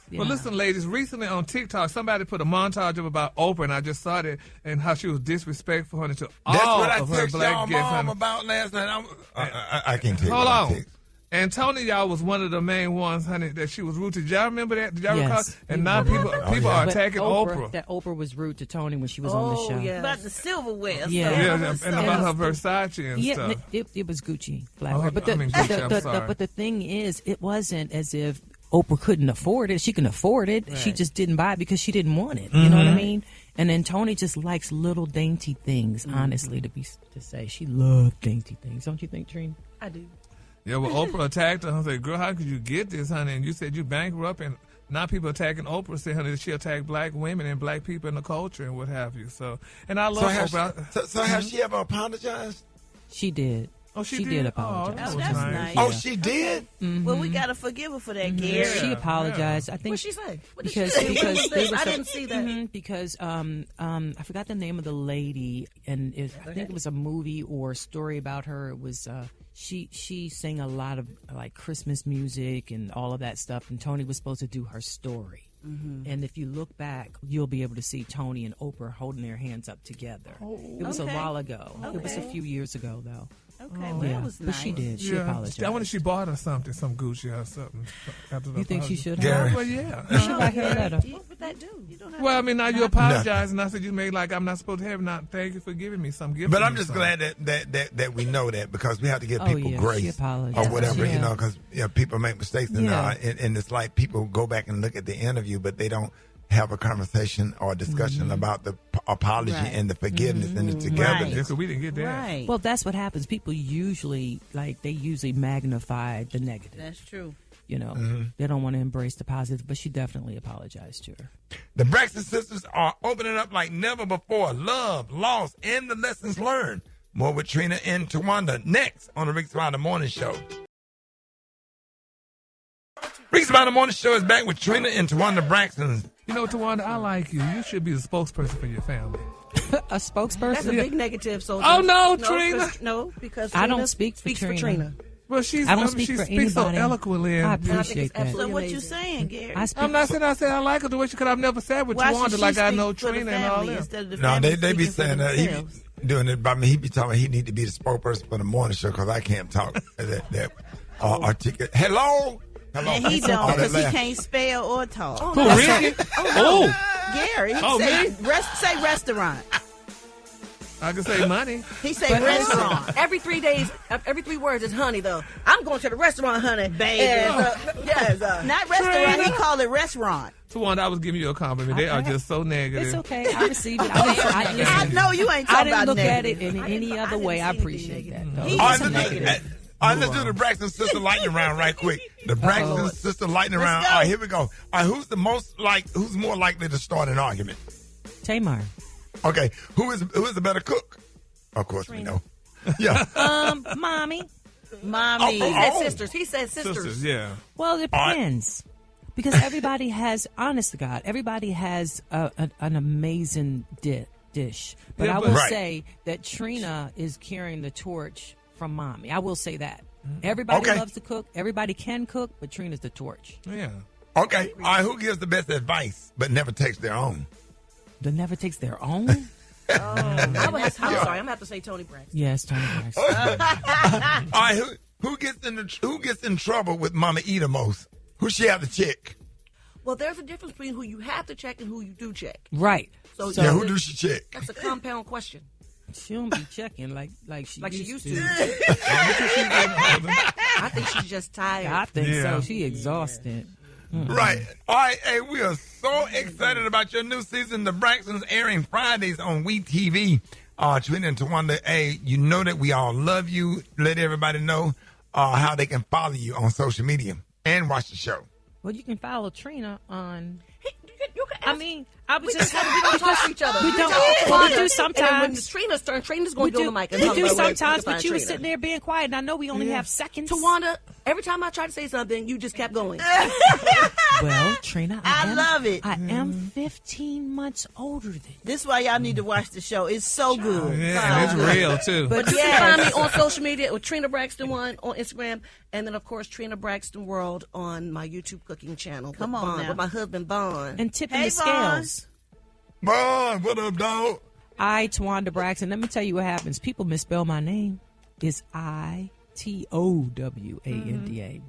Yeah. Well, listen, ladies, recently on TikTok, somebody put a montage up about Oprah, and I just saw it, and how she was disrespectful to That's all what I of her texted black y'all guests. Mom honey. about last night. I can't tell you. Hold what I on. texted. And Tony, y'all was one of the main ones, honey, that she was rude to. Did y'all remember that? Did y'all recall? Yes. And now people are But attacking Oprah. That Oprah was rude to Tony when she was on the show. yeah. About the silverware. Yeah. And about her Versace and Yeah, stuff. it was Gucci, black. Oh, but I mean Gucci, I'm sorry. but the thing is, it wasn't as if Oprah couldn't afford it. She can afford it. Right. She just didn't buy it because she didn't want it. You know what I mean? And then Tony just likes little dainty things. Honestly, to say, she loved dainty things. Don't you think, Trina? I do. Yeah, well, Oprah attacked her. I said, girl, how could you get this, honey? And you said you bankrupt, and now people attacking Oprah, saying, honey, that she attacked black women and black people in the culture and what have you. So, and I love Oprah. So has she ever apologized? She did. Oh, she did did? apologize. Oh, that was That's nice. nice. Oh, she did? Well, we gotta forgive her for that, Gary. She apologized. I think What'd she say? because What because was they this? were I didn't see that. because I forgot the name of the lady, and I think it was a movie or a story about her. It was she sang a lot of like Christmas music and all of that stuff, and Tony was supposed to do her story. And if you look back, you'll be able to see Tony and Oprah holding their hands up together. It was a while ago. It was a few years ago, though. Okay, well, that was nice. But she did. She apologized. I wonder if she bought her something, some Gucci or something. After the You think she apology. should Gary. have? Well, yeah. You should write her a letter. What would that do? You don't have Well, I mean, now you apologize, and I said you made like I'm not supposed to have. Not thank you for giving me some gift. But I'm just glad that we know that, because we have to give people She grace apologized. or whatever, Yeah. because people make mistakes, and it's like people go back and look at the interview, but they don't have a conversation or a discussion about the apology and the forgiveness and the togetherness. Yeah, 'cause we didn't get that. Right. Well, that's what happens. People usually magnify the negative. That's true. You know, they don't want to embrace the positive, but she definitely apologized to her. The Braxton sisters are opening up like never before. Love, loss, and the lessons learned. More with Trina and Towanda next on the Rickey Smiley Morning Show. Rickey Smiley Morning Show is back with Trina and Towanda Braxton. You know, Towanda, I like you. You should be the spokesperson for your family. A spokesperson? That's a big negative. So Oh, no, Trina. Because I Trina don't speak for speaks Trina. Well, I don't speak she for speaks so anybody. eloquently. I And appreciate that. So what you saying, Gary? I'm not saying I like her the way she could. I've never said with Why should Towanda she like I speak know for the Trina and all family that. instead of the No, family they be speaking for saying that he themselves? be doing it by me. He be talking. He need to be the spokesperson for the morning show because I can't talk that articulate. Hello. And he don't, because he can't spell or talk. Who, Ricky? Oh, Gary. He Oh, say, me? say restaurant. I can say money. He say restaurant. Every 3 days, every 3 words is honey, though. I'm going to the restaurant, honey. Baby. Yes. Not restaurant. He called it restaurant. Towanda, I was giving you a compliment. They are just so negative. It's okay. I received it. I know you ain't I talking didn't about look negative. at it in any other way. I appreciate that. Though. He's All right, negative. let's do the Braxton sister lightning round right quick. The Braxton sister lightning round. go. All right, here we go. All right, who's more likely to start an argument? Tamar. Okay, who is the better cook? Of course we know. Yeah. Mommy. Mommy. He said sisters. He said sisters. Yeah. Well, it depends. Because everybody has, honest to God, everybody has an amazing dish. But I will say that Trina is carrying the torch from Mommy. I will say that. Everybody loves to cook. Everybody can cook, but Trina's the torch. Yeah. Okay. All right. Who gives the best advice but never takes their own? That never takes their own? I'm sorry. I'm going to have to say Tony Braxton. Yes, Tony Braxton. All right. Who gets in trouble with Mama E the most? Who she have to check? Well, there's a difference between who you have to check and who you do check. Right. So yeah, who do she check? That's a compound question. She don't be checking like she used to. I think she's just tired. I think so. She exhausted. Right. All right. Hey, we are so excited about your new season. The Braxton's airing Fridays on WeTV. Trina and Towanda, hey, you know that we all love you. Let everybody know how they can follow you on social media and watch the show. Well, you can follow Trina on. You can ask, I was just we don't talk to each other. We don't. Well, we do sometimes. And when Trina's turn, Trina's going to go on the mic. And we talk do about sometimes, where but you were Trina. sitting there being quiet, and I know we only have seconds. Towanda, every time I try to say something, you just kept going. Well, Trina, I love it. I am 15 months older than you. This is why y'all need to watch the show. It's so good. Yeah, and it's real, too. But you can find me on social media with Trina Braxton 1 on Instagram, and then, of course, Trina Braxton World on my YouTube cooking channel. Come on now. With my husband, Bond. And tipping the scales. Bond, what up, dog? I, Towanda Braxton. Let me tell you what happens. People misspell my name. It's Towanda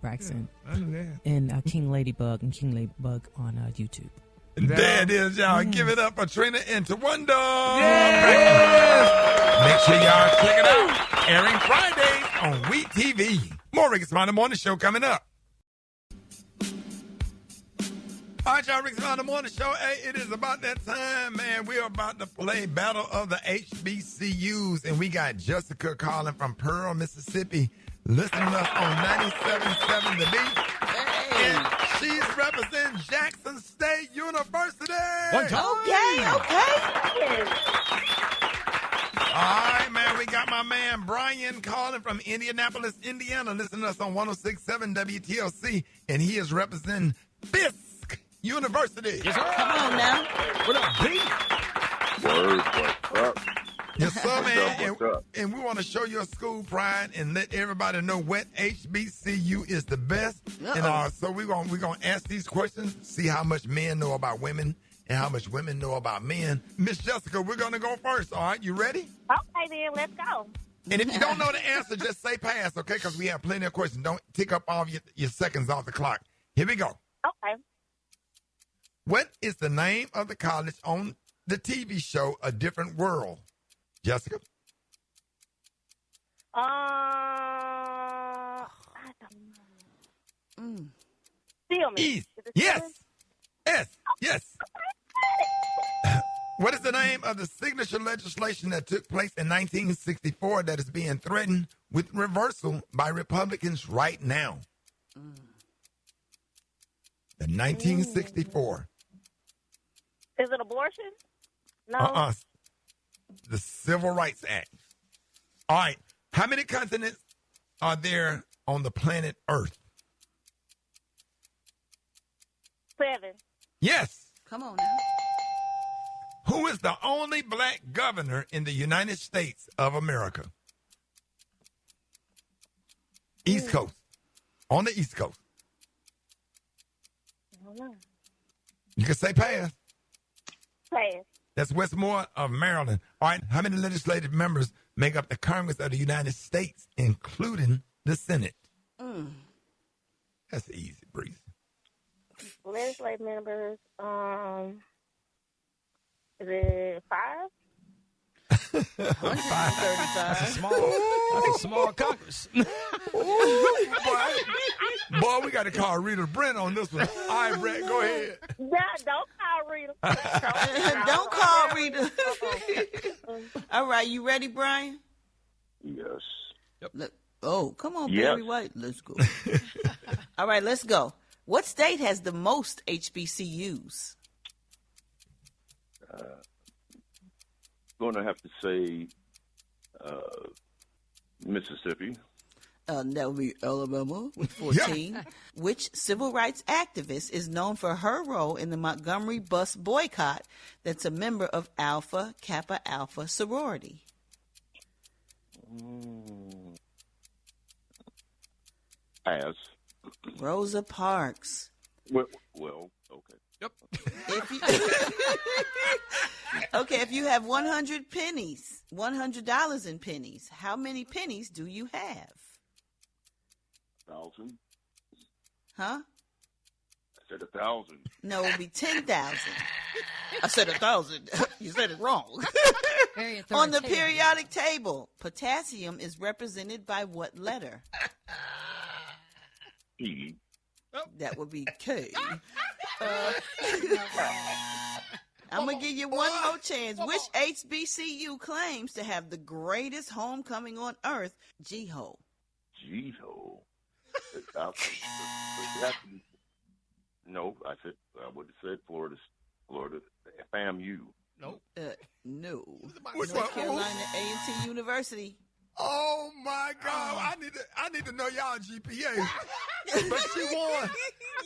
Braxton. I knew that. And King Ladybug on YouTube. There it is, y'all. Yes. Give it up for Trina and Towanda. Yes. Make sure y'all check it out. Airing Fridays on WeTV. More Rickey Smiley Morning Show coming up. All right, y'all, Rickey Smiley Morning Show. Hey, it is about that time, man. We are about to play Battle of the HBCUs, and we got Jessica calling from Pearl, Mississippi, listening to us on 97.7 The Beat. Hey. And she's representing Jackson State University. Okay. All right, man, we got my man Brian calling from Indianapolis, Indiana, listening to us on 106.7 WTLC, and he is representing Fisk University. Yes, come on now. What up, B? Word, what's up? Yes, sir, man. What's up? And we want to show your school pride and let everybody know what HBCU is the best. And so we're gonna ask these questions, see how much men know about women and how much women know about men. Miss Jessica, we're gonna go first. All right, you ready? Okay, then, let's go. And if you don't know the answer, just say pass, okay? Because we have plenty of questions. Don't tick up all your seconds off the clock. Here we go. Okay. What is the name of the college on the TV show A Different World? Jessica? I don't know. Stillman. East. Yes. Yes. What is the name of the signature legislation that took place in 1964 that is being threatened with reversal by Republicans right now? The 1964. Is it abortion? No. The Civil Rights Act. All right. How many continents are there on the planet Earth? 7. Yes. Come on now. Who is the only black governor in the United States of America? East Coast. On the East Coast. I don't know. You can say pass. Pass. That's Westmore of Maryland. All right. How many legislative members make up the Congress of the United States, including the Senate? That's easy, breezy. Legislative members, is it 5? 135. That's a small Congress. Boy, we got to call Rita Brent on this one. All right, Brent, go ahead. Don't call Rita. Don't call Rita. All right, you ready, Brian? Yes. Yep. Oh, come on, Yes. Barry White. Let's go. All right, let's go. What state has the most HBCUs? Going to have to say Mississippi. That would be Alabama with 14. Which civil rights activist is known for her role in the Montgomery bus boycott that's a member of Alpha Kappa Alpha sorority? Pass. Rosa Parks. Well, okay. Yep. If you have 100 pennies, $100 in pennies, how many pennies do you have? 1,000. Huh? I said 1,000. No, it would be 10,000. I said 1,000. You said it wrong. On the periodic table, potassium is represented by what letter? P. That would be K. I'm going to give you one more chance. Which HBCU claims to have the greatest homecoming on earth? G-Ho. G-Ho. No, I would have said Florida, FAMU. Nope. No. Which North one? Carolina A&T University. Oh my God! I need to know y'all GPA. But she won.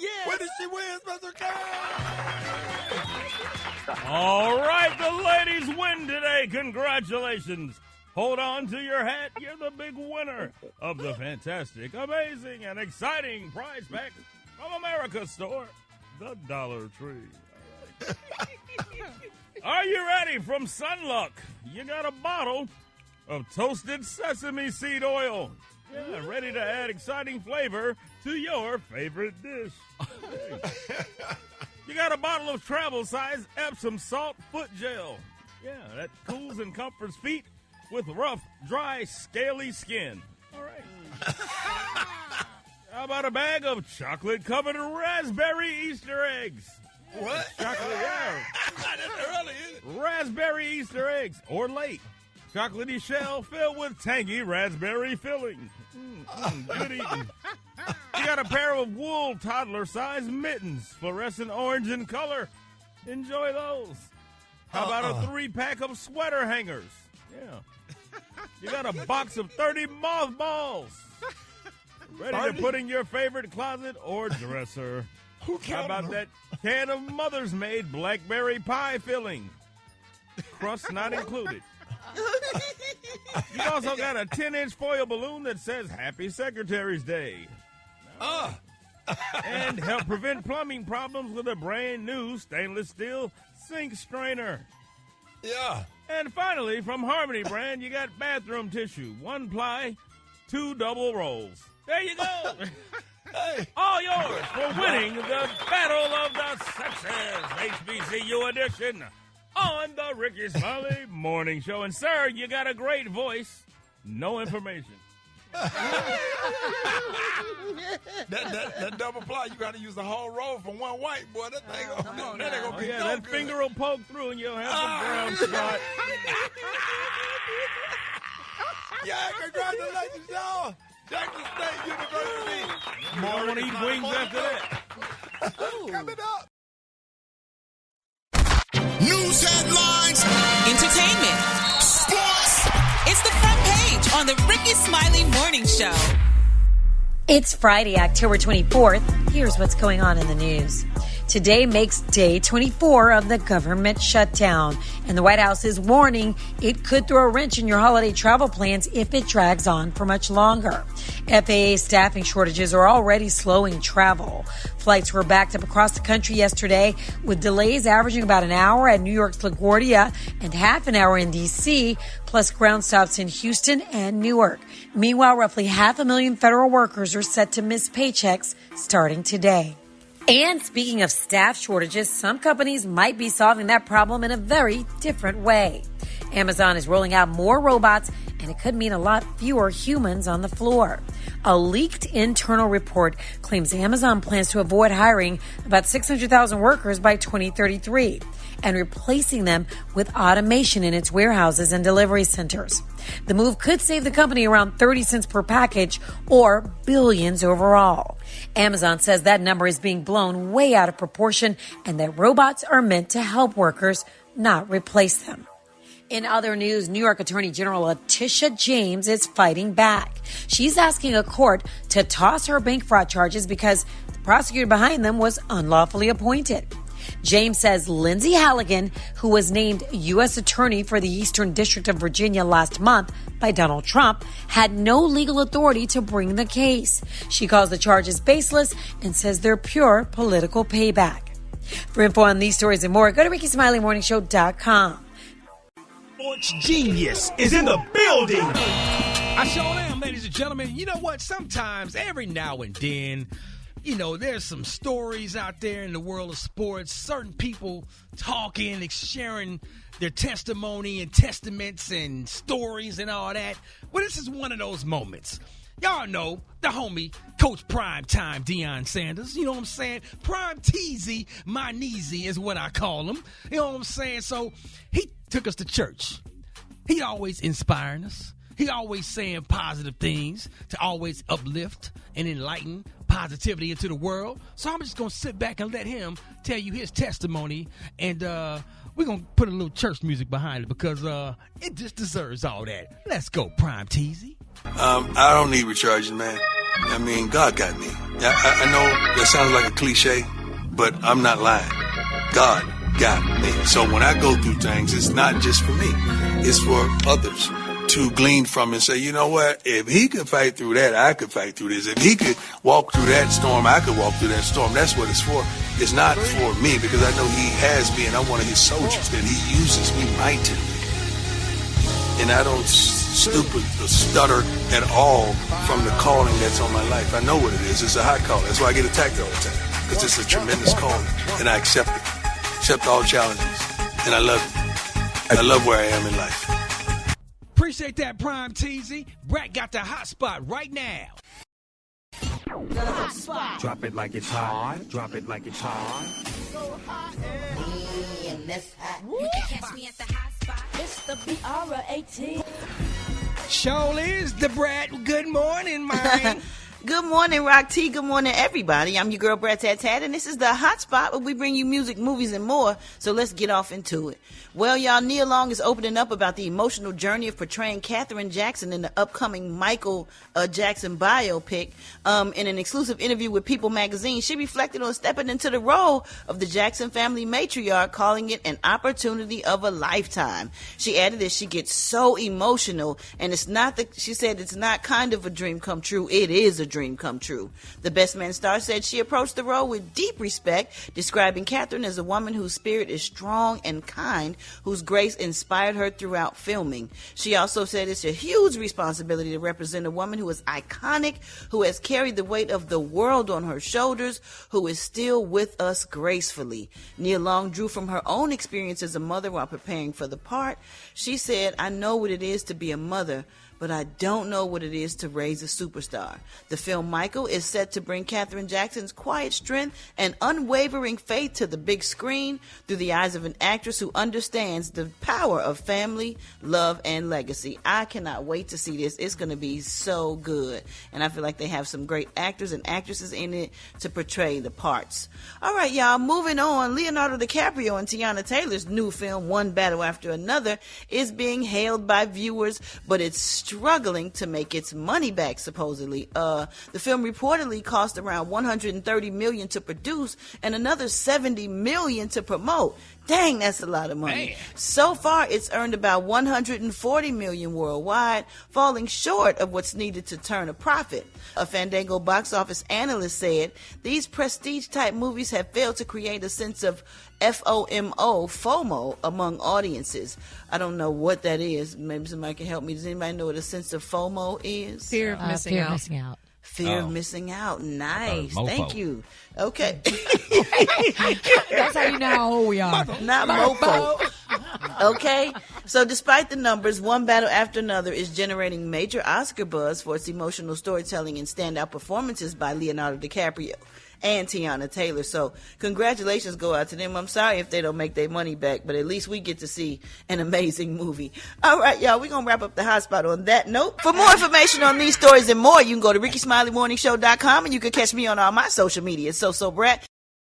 Yeah. Where did she win, Special K? All right, the ladies win today. Congratulations. Hold on to your hat. You're the big winner of the fantastic, amazing, and exciting prize pack from America's store, the Dollar Tree. All right. Are you ready? From Sunluck, you got a bottle of toasted sesame seed oil. Yeah, ready to add exciting flavor to your favorite dish. You got a bottle of travel-size Epsom salt foot gel. Yeah, that cools and comforts feet with rough, dry, scaly skin. All right. How about a bag of chocolate-covered raspberry Easter eggs? What? Chocolate, yeah. That's early, isn't it? Raspberry Easter eggs, or late. Chocolatey shell filled with tangy raspberry filling. Good eating. You got a pair of wool toddler-sized mittens, fluorescent orange in color. Enjoy those. How about a 3-pack of sweater hangers? Yeah. You got a box of 30 mothballs. Ready to put in your favorite closet or dresser. How about that can of Mother's Made blackberry pie filling? Crust not included. You also got a 10-inch foil balloon that says Happy Secretary's Day. And help prevent plumbing problems with a brand new stainless steel sink strainer. Yeah. And finally, from Harmony Brand, you got bathroom tissue. 1 ply, 2 double rolls. There you go. Hey. All yours for winning the Battle of the Sexes HBCU edition on the Rickey Smiley Morning Show. And, sir, you got a great voice. No information. that double ply, you got to use the whole roll for one white, boy. That thing gonna be that finger will poke through and you'll have some brown spot. Yeah, congratulations, y'all. Jackson State University. You don't want to eat wings after that. Coming up. News headlines. Entertainment. Sports. It's the front page on the Rickey Smiley Morning Show. It's Friday, October 24th. Here's what's going on in the news. Today makes day 24 of the government shutdown, and the White House is warning it could throw a wrench in your holiday travel plans if it drags on for much longer. FAA staffing shortages are already slowing travel. Flights were backed up across the country yesterday, with delays averaging about an hour at New York's LaGuardia and half an hour in D.C., plus ground stops in Houston and Newark. Meanwhile, roughly 500,000 federal workers are set to miss paychecks starting today. And speaking of staff shortages, some companies might be solving that problem in a very different way. Amazon is rolling out more robots, and it could mean a lot fewer humans on the floor. A leaked internal report claims Amazon plans to avoid hiring about 600,000 workers by 2033 and replacing them with automation in its warehouses and delivery centers. The move could save the company around 30 cents per package or billions overall. Amazon says that number is being blown way out of proportion and that robots are meant to help workers, not replace them. In other news, New York Attorney General Letitia James is fighting back. She's asking a court to toss her bank fraud charges because the prosecutor behind them was unlawfully appointed. James says Lindsay Halligan, who was named U.S. Attorney for the Eastern District of Virginia last month by Donald Trump, had no legal authority to bring the case. She calls the charges baseless and says they're pure political payback. For info on these stories and more, go to RickySmileyMorningShow.com. Sports genius is in the building. I sure am, ladies and gentlemen. You know what? Sometimes, every now and then, there's some stories out there in the world of sports. Certain people talking, sharing their testimony and testaments and stories and all that. Well, this is one of those moments. Y'all know the homie, Coach Primetime Deion Sanders. You know what I'm saying? Prime Teasy, my kneesy is what I call him. You know what I'm saying? So he took us to church. He always inspiring us. He always saying positive things to always uplift and enlighten positivity into the world. So I'm just going to sit back and let him tell you his testimony. And we're going to put a little church music behind it because it just deserves all that. Let's go, Prime Teasy. I don't need recharging, man. I mean, God got me. I know that sounds like a cliche, but I'm not lying. God got me. So when I go through things, it's not just for me. It's for others to glean from and say, you know what? If he could fight through that, I could fight through this. If he could walk through that storm, I could walk through that storm. That's what it's for. It's not for me because I know he has me and I'm one of his soldiers, that he uses me mightily. And I don't stutter at all from the calling that's on my life. I know what it is. It's a high call. That's why I get attacked all the time, because it's a tremendous calling, and I accept it. Accept all challenges, and I love it. I love where I am in life. Appreciate that, Prime Teasy. Brat got the hot spot right now. The hot spot. Drop it like it's hot. Drop it like it's hot. So hot and this hot. You can catch me at the hot spot. It's the B.O.T.S. Show is the Brat. Good morning, man. Good morning, Rock T. Good morning, everybody. I'm your girl, Brat, and this is the Hot Spot where we bring you music, movies, and more. So let's get off into it. Well, y'all, Nia Long is opening up about the emotional journey of portraying Katherine Jackson in the upcoming Michael Jackson biopic. In an exclusive interview with People magazine, she reflected on stepping into the role of the Jackson family matriarch, calling it an opportunity of a lifetime. She added that she gets so emotional, and she said it's not kind of a dream come true. It is a dream come true. The Best Man star said she approached the role with deep respect, describing Katherine as a woman whose spirit is strong and kind, whose grace inspired her throughout filming. She also said it's a huge responsibility to represent a woman who is iconic, who has carried the weight of the world on her shoulders, who is still with us gracefully. Nia Long drew from her own experience as a mother while preparing for the part. She said, "I know what it is to be a mother, but I don't know what it is to raise a superstar." The film Michael is set to bring Katherine Jackson's quiet strength and unwavering faith to the big screen through the eyes of an actress who understands the power of family, love, and legacy. I cannot wait to see this. It's going to be so good. And I feel like they have some great actors and actresses in it to portray the parts. All right, y'all, moving on. Leonardo DiCaprio and Teyana Taylor's new film, One Battle After Another, is being hailed by viewers, but it's struggling to make its money back, supposedly. The film reportedly cost around $130 million to produce and another $70 million to promote. Dang, that's a lot of money. Man. So far, it's earned about $140 million worldwide, falling short of what's needed to turn a profit. A Fandango box office analyst said, these prestige-type movies have failed to create a sense of FOMO among audiences. I don't know what that is. Maybe somebody can help me. Does anybody know what a sense of FOMO is? Fear of missing out. Fear of missing out. Nice. Thank you. Okay. That's how you know how old we are. Not mofo. Okay. So despite the numbers, One Battle After Another is generating major Oscar buzz for its emotional storytelling and standout performances by Leonardo DiCaprio and Teyana Taylor. So congratulations go out to them. I'm sorry if they don't make their money back, but at least we get to see an amazing movie. All right, y'all, we're going to wrap up the hot spot on that note. For more information on these stories and more, you can go to RickySmileyMorningShow.com, and you can catch me on all my social media. So Brat.